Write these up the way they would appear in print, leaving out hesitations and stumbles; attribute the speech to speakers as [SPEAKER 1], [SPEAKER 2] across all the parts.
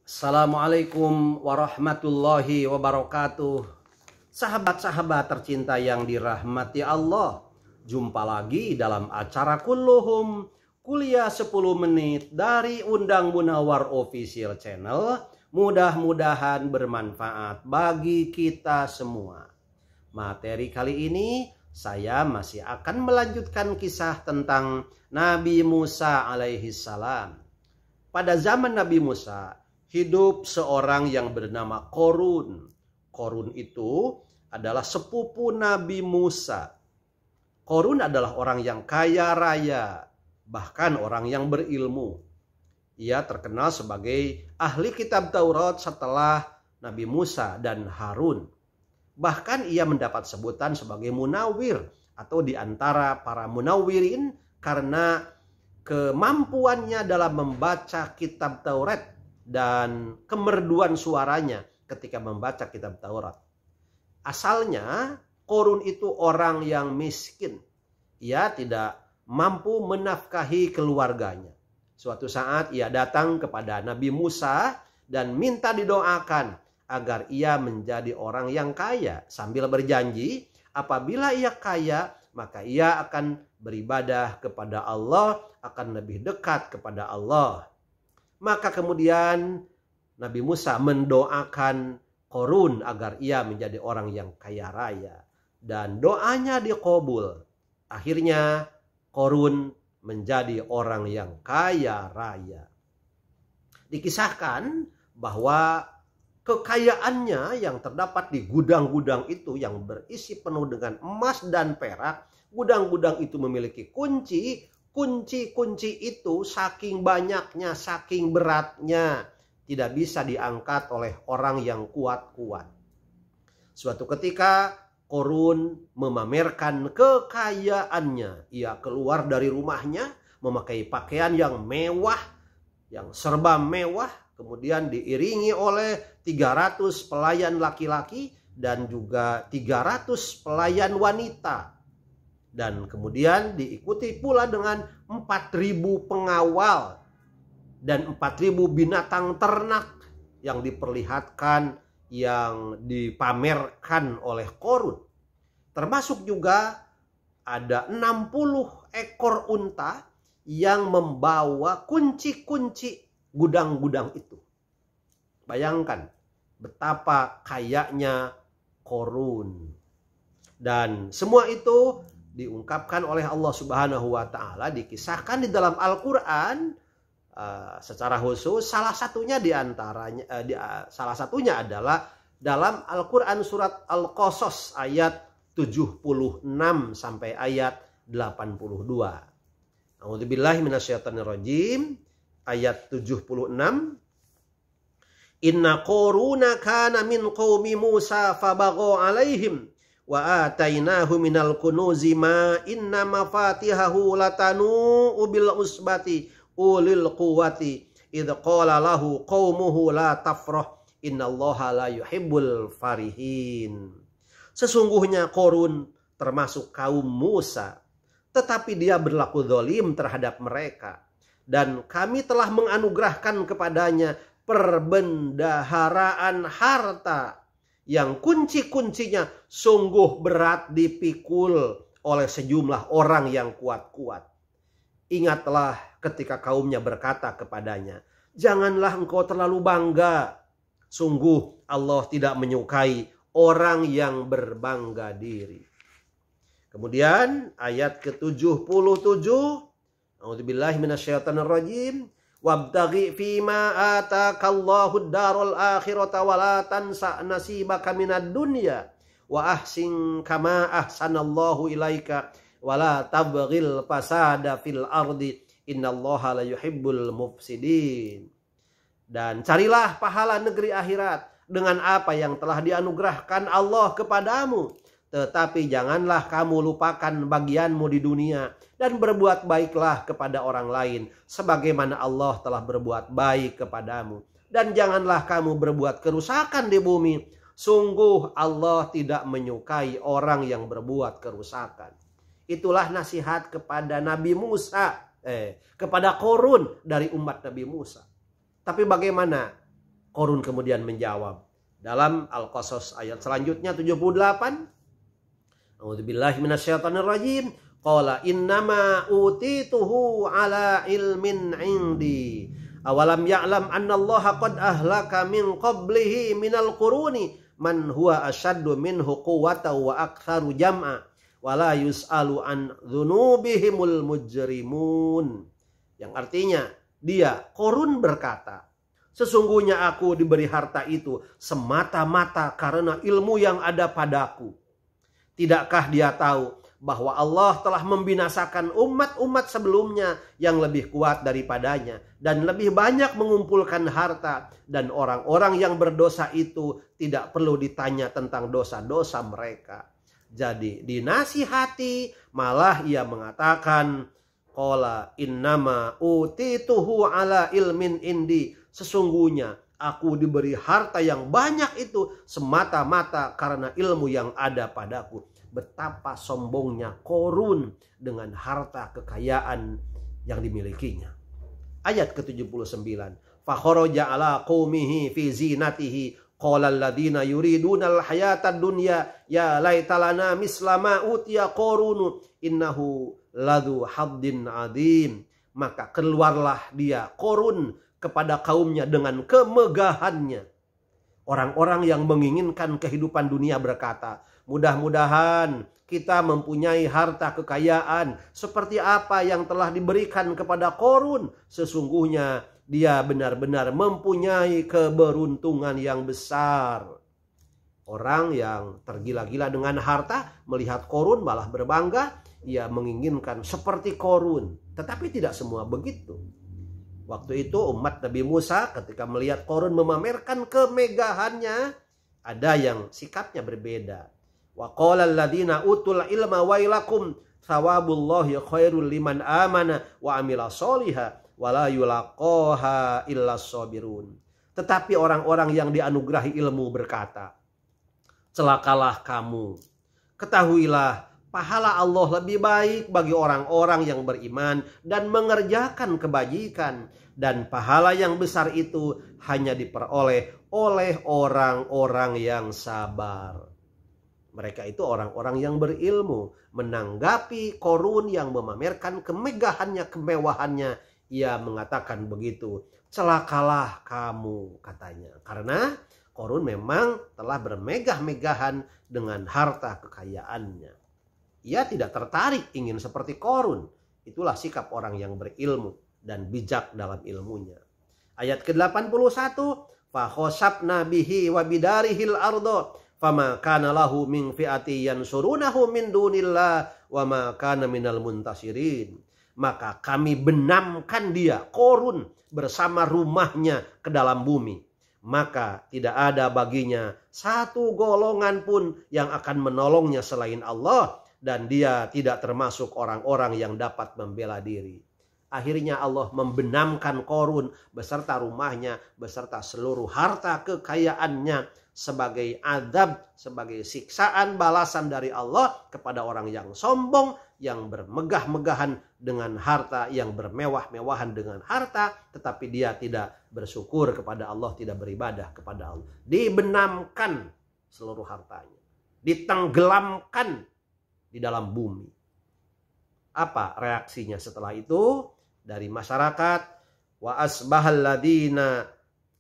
[SPEAKER 1] Assalamualaikum warahmatullahi wabarakatuh. Sahabat-sahabat tercinta yang dirahmati Allah, jumpa lagi dalam acara Kulluhum, kuliah 10 menit dari Undang Munawar Official Channel. Mudah-mudahan bermanfaat bagi kita semua. Materi kali ini saya masih akan melanjutkan kisah tentang Nabi Musa alaihi salam. Pada zaman Nabi Musa hidup seorang yang bernama Korun. Korun itu adalah sepupu Nabi Musa. Korun adalah orang yang kaya raya, bahkan orang yang berilmu. Ia terkenal sebagai ahli kitab Taurat setelah Nabi Musa dan Harun. Bahkan ia mendapat sebutan sebagai munawir atau di antara para munawirin karena kemampuannya dalam membaca kitab Taurat dan kemerduan suaranya ketika membaca kitab Taurat. Asalnya Korun itu orang yang miskin. Ia tidak mampu menafkahi keluarganya. Suatu saat ia datang kepada Nabi Musa dan minta didoakan agar ia menjadi orang yang kaya, sambil berjanji apabila ia kaya maka ia akan beribadah kepada Allah, akan lebih dekat kepada Allah. Maka kemudian Nabi Musa mendoakan Korun agar ia menjadi orang yang kaya raya. Dan doanya dikabul. Akhirnya Korun menjadi orang yang kaya raya. Dikisahkan bahwa kekayaannya yang terdapat di gudang-gudang itu yang berisi penuh dengan emas dan perak. Gudang-gudang itu memiliki kunci. Kunci-kunci itu saking banyaknya, saking beratnya, tidak bisa diangkat oleh orang yang kuat-kuat. Suatu ketika Korun memamerkan kekayaannya. Ia keluar dari rumahnya memakai pakaian yang mewah, yang serba mewah. Kemudian diiringi oleh 300 pelayan laki-laki dan juga 300 pelayan wanita. Dan kemudian diikuti pula dengan 4.000 pengawal dan 4.000 binatang ternak yang diperlihatkan, yang dipamerkan oleh Korun. Termasuk juga ada 60 ekor unta yang membawa kunci-kunci gudang-gudang itu. Bayangkan betapa kayanya Korun. Dan semua itu diungkapkan oleh Allah Subhanahu wa taala, dikisahkan di dalam Al-Qur'an secara khusus. Salah satunya salah satunya adalah dalam Al-Qur'an surat Al-Qasas ayat 76 sampai ayat 82. A'udzubillahi minasyaitonirrajim. Ayat 76. Inna Qaruna kana min qaumi Musa fabagha alaihim wa atainahu minal kunuzi ma inna mafatihahu latanu bil usbati ulil quwati idh qala lahu qaumuhu la tafrah innallaha la yuhibbul farihin. Sesungguhnya Korun termasuk kaum Musa, tetapi dia berlaku zalim terhadap mereka, dan kami telah menganugerahkan kepadanya perbendaharaan harta yang kunci-kuncinya sungguh berat dipikul oleh sejumlah orang yang kuat-kuat. Ingatlah ketika kaumnya berkata kepadanya, janganlah engkau terlalu bangga. Sungguh Allah tidak menyukai orang yang berbangga diri. Kemudian ayat ke-77. A'udzubillahi minasyaitonirrajim. Wabtaghi fima atakallahu darul akhirata wa la tansa nasibaka minad dunya wa ahsin kama ahsanallahu ilaika wa la tabghil fasada fil ardi innallaha la yuhibbul mufsidin. Dan carilah pahala negeri akhirat dengan apa yang telah dianugerahkan Allah kepadamu, tetapi janganlah kamu lupakan bagianmu di dunia dan berbuat baiklah kepada orang lain sebagaimana Allah telah berbuat baik kepadamu. Dan janganlah kamu berbuat kerusakan di bumi. Sungguh Allah tidak menyukai orang yang berbuat kerusakan. Itulah nasihat kepada Nabi Musa, kepada Korun dari umat Nabi Musa. Tapi bagaimana Qarun kemudian menjawab dalam Al-Qasas ayat selanjutnya 78. A'udzubillahi minasyaitonirrajim. Qala innama utituhu ala ilmin indi. Awalam ya'lam annallaha qad ahlaka min qablihi minal quruni man huwa asyaddu minhu quwwatan wa aktsaru jam'a wala yus'alu an dzunubihimul mujrimun. Yang artinya dia Qarun berkata, sesungguhnya aku diberi harta itu semata-mata karena ilmu yang ada padaku. Tidakkah dia tahu bahwa Allah telah membinasakan umat-umat sebelumnya yang lebih kuat daripadanya dan lebih banyak mengumpulkan harta, dan orang-orang yang berdosa itu tidak perlu ditanya tentang dosa-dosa mereka. Jadi dinasihati malah ia mengatakan, qala innama utituhu ala ilmin indi. Sesungguhnya aku diberi harta yang banyak itu semata-mata karena ilmu yang ada padaku. Betapa sombongnya Qarun dengan harta kekayaan yang dimilikinya. Ayat ke-79. Fa kharaja ala qaumihi fi zinatihi qala alladziina yuriduna al-hayatad dunya ya laitalana misla ma utiya Qarun innahu ladzu haddin adzim. Maka keluarlah dia Qarun kepada kaumnya dengan kemegahannya. Orang-orang yang menginginkan kehidupan dunia berkata, mudah-mudahan kita mempunyai harta kekayaan seperti apa yang telah diberikan kepada Qarun. Sesungguhnya dia benar-benar mempunyai keberuntungan yang besar. Orang yang tergila-gila dengan harta melihat Qarun malah berbangga. Ia menginginkan seperti Qarun. Tetapi tidak semua begitu. Waktu itu umat Nabi Musa ketika melihat Qarun memamerkan kemegahannya, ada yang sikapnya berbeda. Wa qala alladziina utul ilma wailakum thawabullahi khairul liman amana wa amila sholiha wa la yulaqaha illas sabirun. Tetapi orang-orang yang dianugerahi ilmu berkata, celakalah kamu. Ketahuilah pahala Allah lebih baik bagi orang-orang yang beriman dan mengerjakan kebajikan. Dan pahala yang besar itu hanya diperoleh oleh orang-orang yang sabar. Mereka itu orang-orang yang berilmu. Menanggapi Qarun yang memamerkan kemegahannya, kemewahannya, ia mengatakan begitu. Celakalah kamu, katanya. Karena Qarun memang telah bermegah-megahan dengan harta kekayaannya. Ia tidak tertarik ingin seperti Qarun. Itulah sikap orang yang berilmu dan bijak dalam ilmunya. Ayat ke-81, fa khosabna bihi wa bidarihil ardo fama kana lahu min fi'ati yansurunahu min dunillah wa ma kana minal muntasirin. Maka kami benamkan dia Qarun bersama rumahnya ke dalam bumi. Maka tidak ada baginya satu golongan pun yang akan menolongnya selain Allah, dan dia tidak termasuk orang-orang yang dapat membela diri. Akhirnya Allah membenamkan Qarun beserta rumahnya, beserta seluruh harta kekayaannya sebagai azab, sebagai siksaan balasan dari Allah kepada orang yang sombong, yang bermegah-megahan dengan harta, yang bermewah-mewahan dengan harta, tetapi dia tidak bersyukur kepada Allah, tidak beribadah kepada Allah. Dibenamkan seluruh hartanya, ditenggelamkan di dalam bumi. Apa reaksinya setelah itu? Dari masyarakat, wa asbahal ladina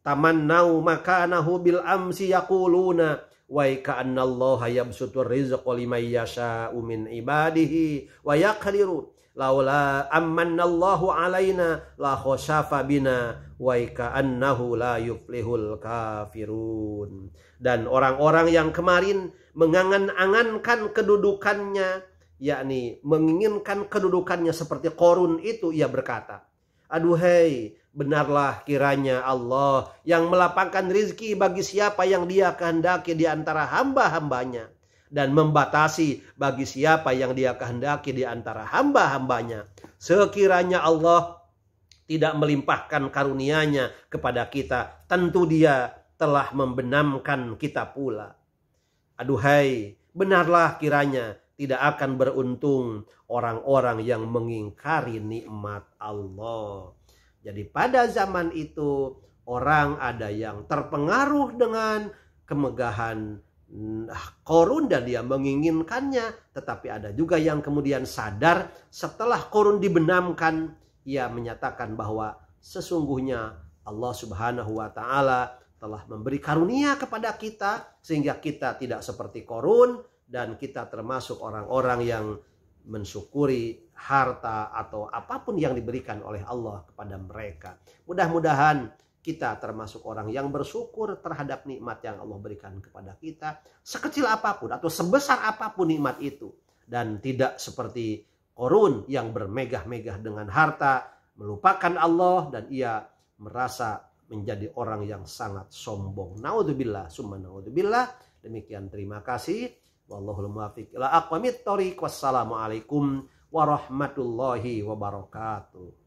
[SPEAKER 1] tamannau makanahu bil amsi yaquluna wa ka'annallaha yabsutur rizqa liman yasha'u min ibadihi wa yaqdiru laula amannallahu alaina la khashafa bina wa ka'annahu la yuflihul kafirun. Dan orang-orang yang kemarin mengangan-angankan kedudukannya, yakni menginginkan kedudukannya seperti Qarun itu, ia berkata, aduhai, benarlah kiranya Allah yang melapangkan rizki bagi siapa yang dia kehendaki di antara hamba-hambanya, dan membatasi bagi siapa yang dia kehendaki di antara hamba-hambanya. Sekiranya Allah tidak melimpahkan karunia-Nya kepada kita, tentu dia telah membenamkan kita pula. Aduhai, benarlah kiranya tidak akan beruntung orang-orang yang mengingkari nikmat Allah. Jadi pada zaman itu orang ada yang terpengaruh dengan kemegahan Qarun dan dia menginginkannya, tetapi ada juga yang kemudian sadar setelah Qarun dibenamkan, ia menyatakan bahwa sesungguhnya Allah Subhanahu wa taala telah memberi karunia kepada kita sehingga kita tidak seperti Qarun, dan kita termasuk orang-orang yang mensyukuri harta atau apapun yang diberikan oleh Allah kepada mereka. Mudah-mudahan kita termasuk orang yang bersyukur terhadap nikmat yang Allah berikan kepada kita, sekecil apapun atau sebesar apapun nikmat itu, dan tidak seperti Qarun yang bermegah-megah dengan harta, melupakan Allah, dan ia merasa menjadi orang yang sangat sombong. Naudzubillah, summa naudzubillah. Demikian, terima kasih. Wallahul muwaffiq ila aqwamit thoriq. Wassalamualaikum warahmatullahi wabarakatuh.